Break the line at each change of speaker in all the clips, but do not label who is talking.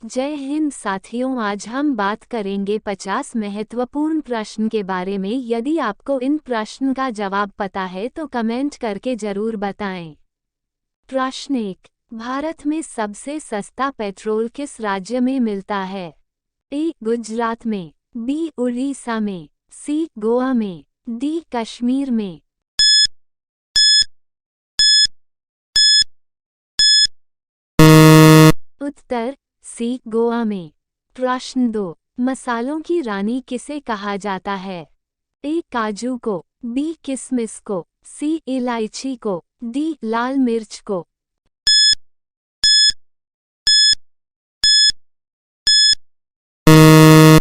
जय हिंद साथियों, आज हम बात करेंगे 50 महत्वपूर्ण प्रश्न के बारे में। यदि आपको इन प्रश्न का जवाब पता है तो कमेंट करके जरूर बताएं। प्रश्न 1। भारत में सबसे सस्ता पेट्रोल किस राज्य में मिलता है? ए. गुजरात में, बी. उड़ीसा में, सी. गोवा में, डी. कश्मीर में। उत्तर सी. गोवा में। प्रश्न 2। मसालों की रानी किसे कहा जाता है? ए. काजू को, बी. किशमिश को, सी. इलायची को, डी. लाल मिर्च को।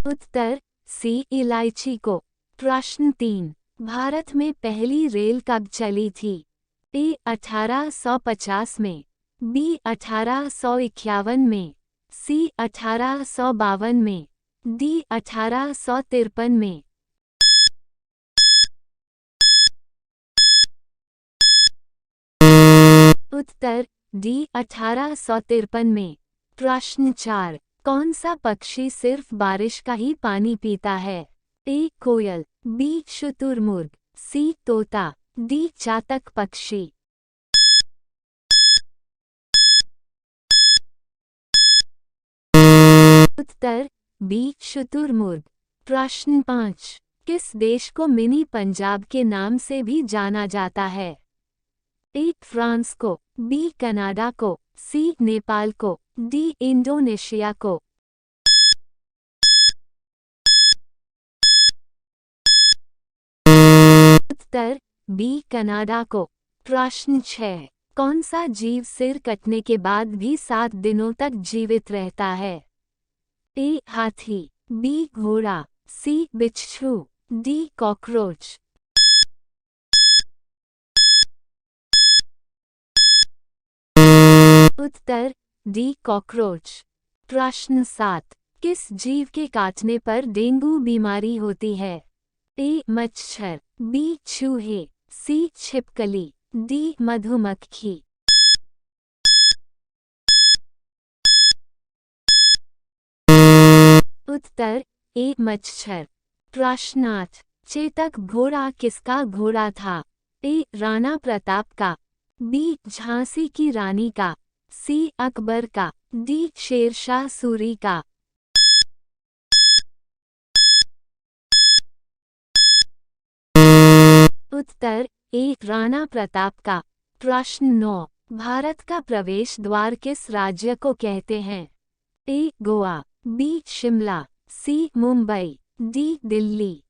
उत्तर सी. इलायची को। प्रश्न 3। भारत में पहली रेल कब चली थी? ए. 1850 में, बी. 1851 में, सी. 1852 में, डी. 1853 में। उत्तर डी. 1853 में। प्रश्न 4। कौन सा पक्षी सिर्फ बारिश का ही पानी पीता है? ए. कोयल, बी. शुतुरमुर्ग, सी. तोता, डी. चातक पक्षी। उत्तर बी. शुतुरमुर्ग। प्रश्न 5। किस देश को मिनी पंजाब के नाम से भी जाना जाता है? ए. फ्रांस को, बी. कनाडा को, सी. नेपाल को, डी. इंडोनेशिया को। उत्तर बी. कनाडा को। प्रश्न 6। कौन सा जीव सिर कटने के बाद भी 7 दिनों तक जीवित रहता है? ए. हाथी, बी. घोड़ा, सी. बिच्छू, डी. कॉकरोच। उत्तर डी. कॉकरोच। प्रश्न 7। किस जीव के काटने पर डेंगू बीमारी होती है? ए. मच्छर, बी. चूहे, सी. छिपकली, डी. मधुमक्खी। उत्तर ए. मच्छर। प्रश्न 8। चेतक घोड़ा किसका घोड़ा था? ए. राणा प्रताप का, बी. झांसी की रानी का, सी. अकबर का, डी. शेरशाह सूरी का। उत्तर ए. राणा प्रताप का। प्रश्न 9। भारत का प्रवेश द्वार किस राज्य को कहते हैं? ए. गोवा, बी. शिमला, सी. मुंबई, डी. दिल्ली।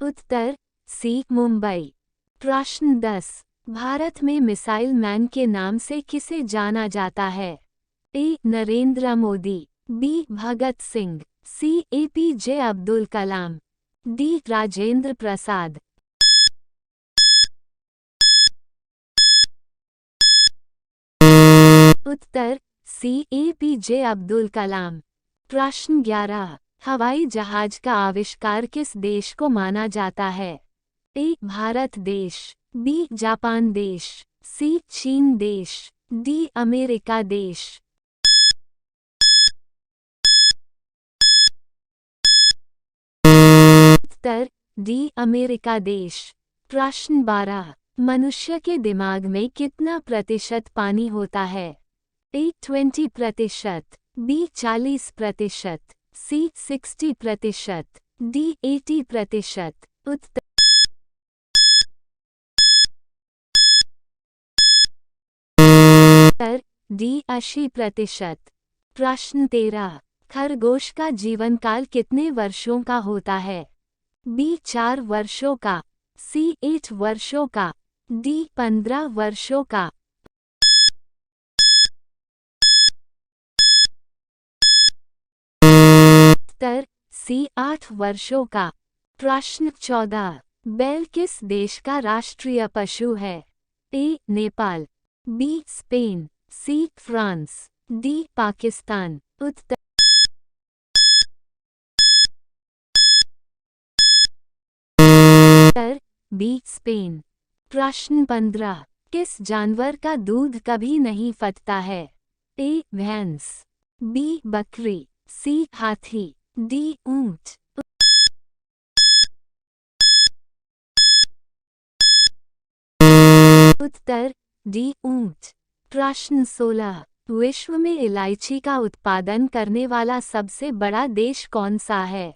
उत्तर सी. मुंबई। प्रश्न 10। भारत में मिसाइल मैन के नाम से किसे जाना जाता है? ए. नरेंद्र मोदी, बी. भगत सिंह, सी. APJ Abdul Kalam, D. राजेंद्र प्रसाद। उत्तर सी. APJ अब्दुल कलाम। प्रश्न 11। हवाई जहाज का आविष्कार किस देश को माना जाता है? ए. भारत देश, बी. जापान देश, सी. चीन देश, डी. अमेरिका देश। उत्तर डी. अमेरिका देश। प्रश्न 12। मनुष्य के दिमाग में कितना प्रतिशत पानी होता है? ए. 20%, बी. 40%, सी. 60%, डी. 80%। उत्तर डी. 80%। प्रश्न 13। खरगोश का जीवन काल कितने वर्षों का होता है? बी. 4 वर्षों का, सी. 8 वर्षों का, डी. 15 वर्षों का। उत्तर सी. 8 वर्षों का। प्रश्न 14। बैल किस देश का राष्ट्रीय पशु है? A. Nepal, B. Spain, C. France, D. Pakistan. उत्तर बी. स्पेन। प्रश्न 15। किस जानवर का दूध कभी नहीं फटता है? ए. भैंस, बी. बकरी, सी. हाथी, डी. ऊंट। उत्तर डी. ऊंट। प्रश्न 16। विश्व में इलायची का उत्पादन करने वाला सबसे बड़ा देश कौन सा है?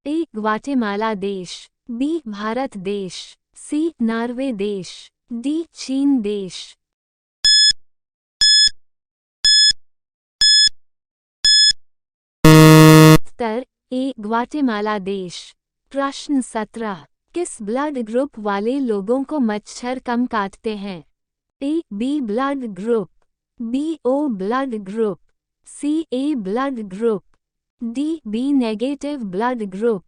ए. ग्वाटेमाला देश, बी. भारत देश, सी. नॉर्वे देश, डी. चीन देश। उत्तर ए. ग्वाटेमाला देश। प्रश्न 17। किस ब्लड ग्रुप वाले लोगों को मच्छर कम काटते हैं? A. B blood group, B. O blood group, C. A blood group, D. B negative blood group.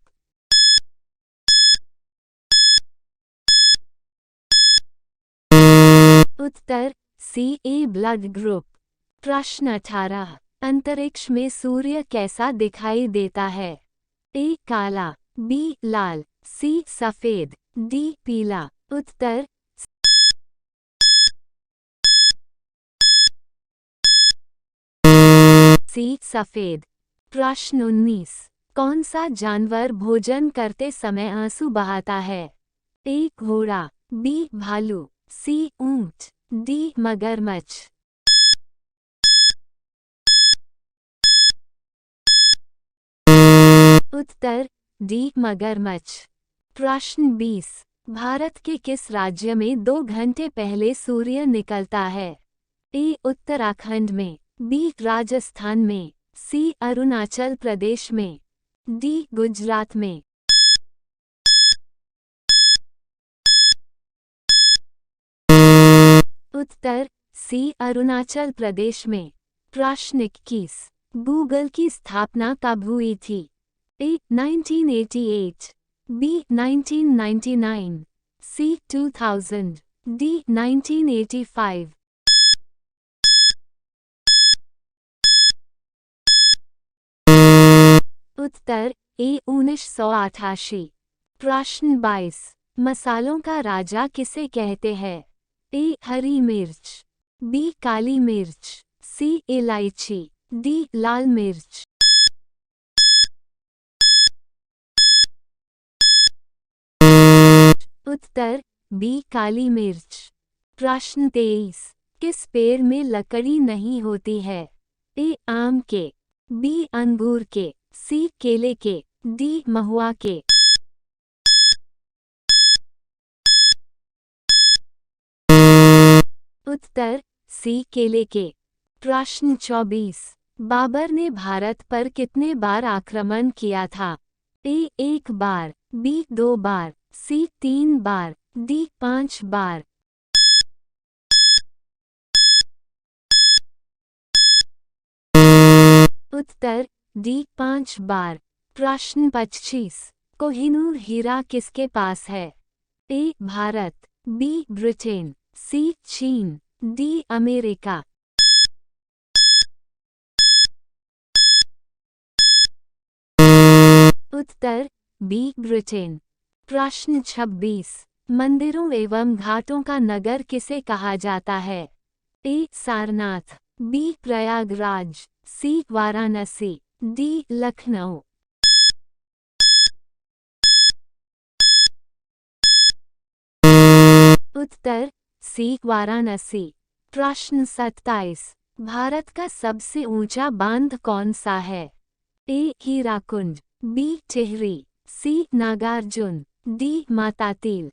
उत्तर सी. A blood group. प्रश्न 18। अंतरिक्ष में सूर्य कैसा दिखाई देता है? ए. काला, बी. लाल, सी. सफेद, डी. पीला। उत्तर सी. सफेद। प्रश्न 19। कौन सा जानवर भोजन करते समय आंसू बहाता है? ए. घोड़ा, बी. भालू, सी. ऊंट, डी. मगरमच्छ। उत्तर डी. मगरमच्छ। प्रश्न 20। भारत के किस राज्य में 2 घंटे पहले सूर्य निकलता है? ए. उत्तराखंड में, बी. राजस्थान में, सी. अरुणाचल प्रदेश में, डी. गुजरात में। उत्तर सी. अरुणाचल प्रदेश में। प्रश्न 21। गूगल की स्थापना कब हुई थी? ए. 1988, बी. 1999, सी. 2000, डी. 1985। उत्तर ए. 1988। प्रश्न 22। मसालों का राजा किसे कहते हैं? ए. हरी मिर्च, बी. काली मिर्च, सी. इलायची, डी. लाल मिर्च। उत्तर बी. काली मिर्च। प्रश्न 23। किस पेड़ में लकड़ी नहीं होती है? ए. आम के, बी. अंगूर के, सी. केले के, डी. महुआ के। उत्तर सी. केले के। प्रश्न 24। बाबर ने भारत पर कितने बार आक्रमण किया था? ए. 1 बार, बी. 2 बार, सी. 3 बार, डी. 5 बार। उत्तर डी. 5 बार। प्रश्न 25। कोहिनूर हीरा किसके पास है? ए. भारत, बी. ब्रिटेन, सी. चीन, डी. अमेरिका। उत्तर बी. ब्रिटेन। प्रश्न 26। मंदिरों एवं घाटों का नगर किसे कहा जाता है? ए. सारनाथ, बी. प्रयागराज, सी. वाराणसी, डी. लखनऊ। उत्तर सी. वाराणसी। प्रश्न 27। भारत का सबसे ऊंचा बांध कौन सा है? ए. हीराकुंड, बी. टिहरी, सी. नागार्जुन, डी. मातातील।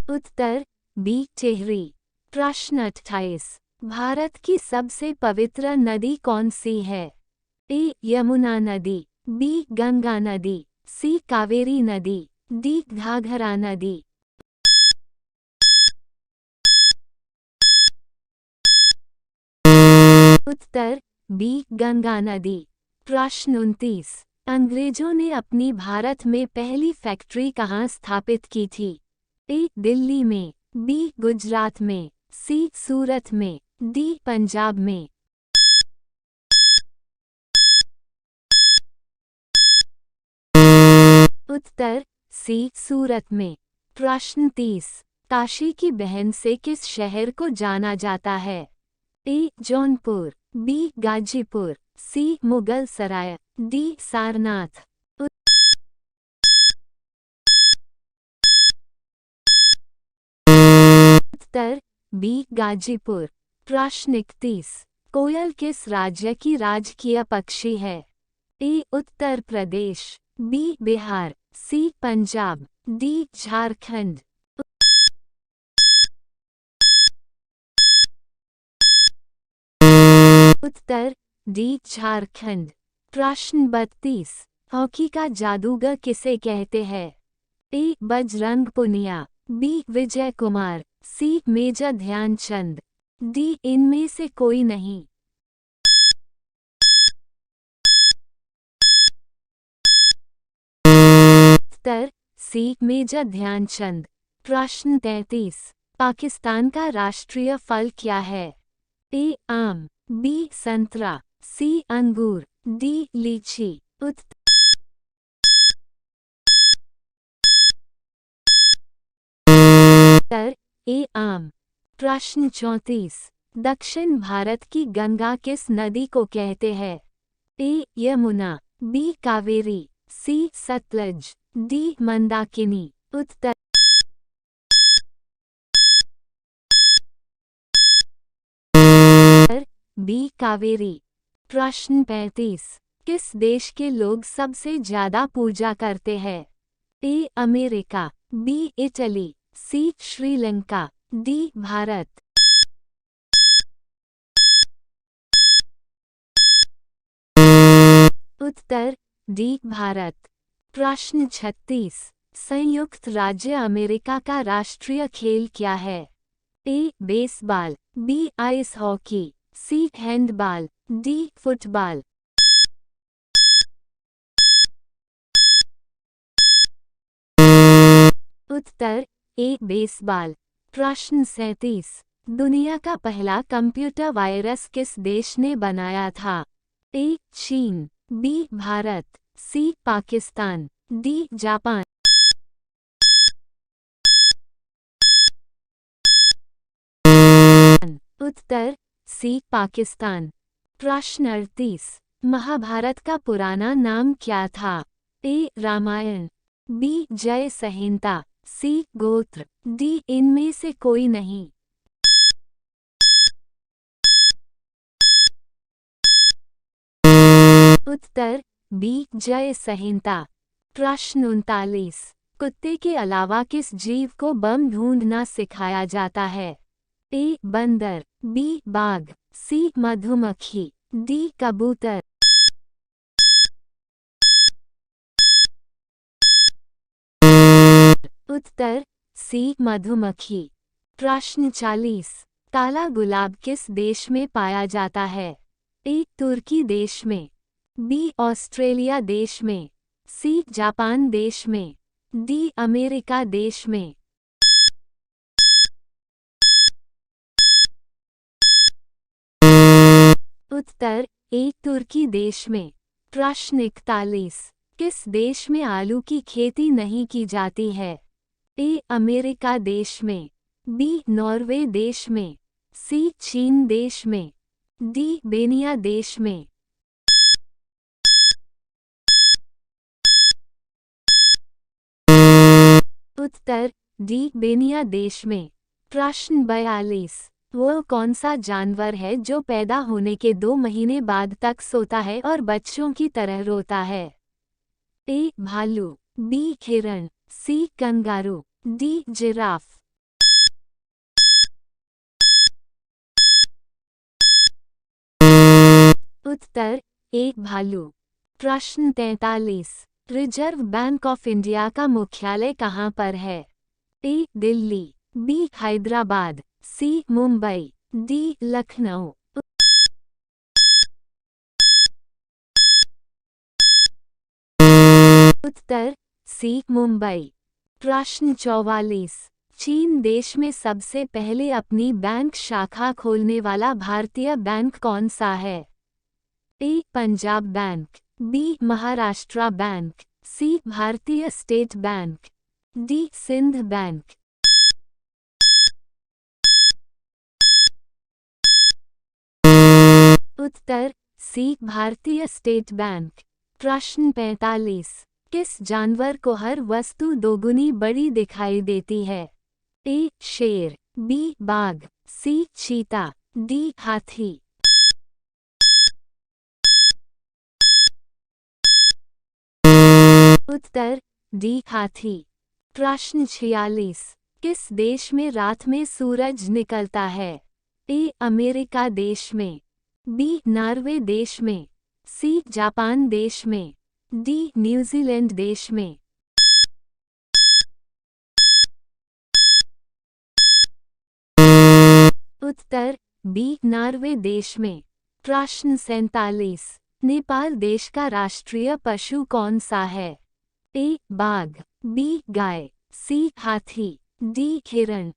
उत्तर बी. टिहरी। प्रश्न 28। भारत की सबसे पवित्र नदी कौन सी है? ए. यमुना नदी, बी. गंगा नदी, सी. कावेरी नदी, डी. घाघरा नदी। उत्तर बी. गंगा नदी। प्रश्न 29। अंग्रेजों ने अपनी भारत में पहली फैक्ट्री कहाँ स्थापित की थी? ए. दिल्ली में, बी. गुजरात में, सी. सूरत में, डी. पंजाब में। उत्तर सी सूरत में। प्रश्न 30। काशी की बहन से किस शहर को जाना जाता है? A Jaunpur, B Ghazipur, C Mughal Sarai, D Sarnath. उत्तर बी गाजीपुर। प्रश्न 31। कोयल किस राज्य की राजकीय पक्षी है? A Uttar Pradesh, B Bihar, C Punjab, D Jharkhand. उत्तर डी झारखंड। प्रश्न 32। हॉकी का जादूगर किसे कहते हैं? A Bajrang Punia, B Vijay Kumar, C Major Dhyanchand, D इनमें से कोई नहीं। उत्तर सी मेजर ध्यानचंद। प्रश्न 33। पाकिस्तान का राष्ट्रीय फल क्या है? ए आम, बी संतरा, सी अंगूर, डी लीची। उत्तर ए आम। प्रश्न 34। दक्षिण भारत की गंगा किस नदी को कहते हैं? ए यमुना, बी कावेरी, सी सतलज, डी मंदाकिनी। उत्तर बी कावेरी। प्रश्न 35। किस देश के लोग सबसे ज्यादा पूजा करते हैं? A America, B Italy, C Sri Lanka, D Bharat. उत्तर डी भारत। प्रश्न 36। संयुक्त राज्य अमेरिका का राष्ट्रीय खेल क्या है? ए बेसबॉल, बी आइस हॉकी, सी हैंडबॉल, डी फुटबॉल। उत्तर ए बेसबॉल। प्रश्न 37। दुनिया का पहला कंप्यूटर वायरस किस देश ने बनाया था? ए चीन, बी भारत, सी पाकिस्तान, डी जापान। उत्तर सी पाकिस्तान। प्रश्न 38। महाभारत का पुराना नाम क्या था? ए रामायण, बी जय संहिता, सी गोत्र, डी इनमें से कोई नहीं। उत्तर बी जय संहिता। प्रश्न 39। कुत्ते के अलावा किस जीव को बम ढूंढना सिखाया जाता है? ए बंदर, बी बाघ, सी मधुमक्खी, डी कबूतर। उत्तर सी मधुमक्खी। प्रश्न 40। काला गुलाब किस देश में पाया जाता है? ए तुर्की देश में, बी ऑस्ट्रेलिया देश में, सी जापान देश में, डी अमेरिका देश में। उत्तर ए तुर्की देश में। प्रश्न 41। किस देश में आलू की खेती नहीं की जाती है? ए अमेरिका देश में, बी नॉर्वे देश में, सी चीन देश में, डी बेनिया देश में। उत्तर डी बेनिया देश में। प्रश्न 42। वो कौन सा जानवर है जो पैदा होने के 2 महीने बाद तक सोता है और बच्चों की तरह रोता है? ए भालू, बी हिरण, सी कंगारू, डी जिराफ। उत्तर ए भालू। प्रश्न 43। रिजर्व बैंक ऑफ इंडिया का मुख्यालय कहाँ पर है? ए दिल्ली, बी हैदराबाद, सी मुंबई, डी लखनऊ। उत्तर सी मुंबई। प्रश्न 44। चीन देश में सबसे पहले अपनी बैंक शाखा खोलने वाला भारतीय बैंक कौन सा है? A Punjab Bank, B Maharashtra Bank, C Bharatiya State Bank, D Sindh Bank. उत्तर सी भारतीय स्टेट बैंक। प्रश्न 45। किस जानवर को हर वस्तु दोगुनी बड़ी दिखाई देती है? ए शेर, बी बाघ, सी चीता, डी हाथी। उत्तर डी हाथी। प्रश्न 46। किस देश में रात में सूरज निकलता है? ए अमेरिका देश में, बी नॉर्वे देश में, सी जापान देश में, डी न्यूजीलैंड देश में। उत्तर बी नॉर्वे देश में। प्रश्न 47। नेपाल देश का राष्ट्रीय पशु कौन सा है? ए बाघ, बी गाय, सी हाथी, डी हिरण।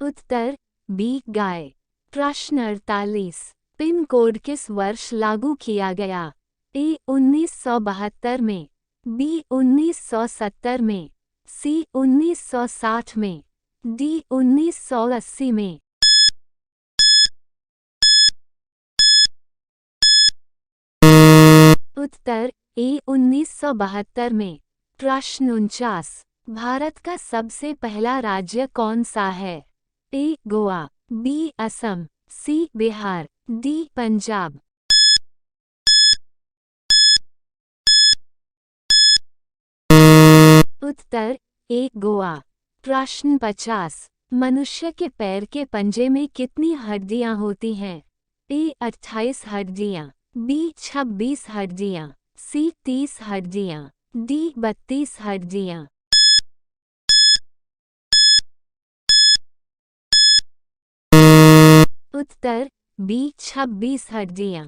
उत्तर बी गाय। प्रश्न 48। पिन कोड किस वर्ष लागू किया गया? ए 1972 में, बी 1970 में, सी 1960 में, डी 1980 में। उत्तर ए 1972 में। प्रश्न 49। भारत का सबसे पहला राज्य कौन सा है? ए गोवा, बी असम, सी बिहार, डी पंजाब। उत्तर ए गोवा। प्रश्न 50। मनुष्य के पैर के पंजे में कितनी हड्डियां होती हैं? ए 28 हड्डियां, बी 26 हड्डियां, सी 30 हड्डियां, डी 32 हड्डियां। उत्तर बी 26 हड्डियां।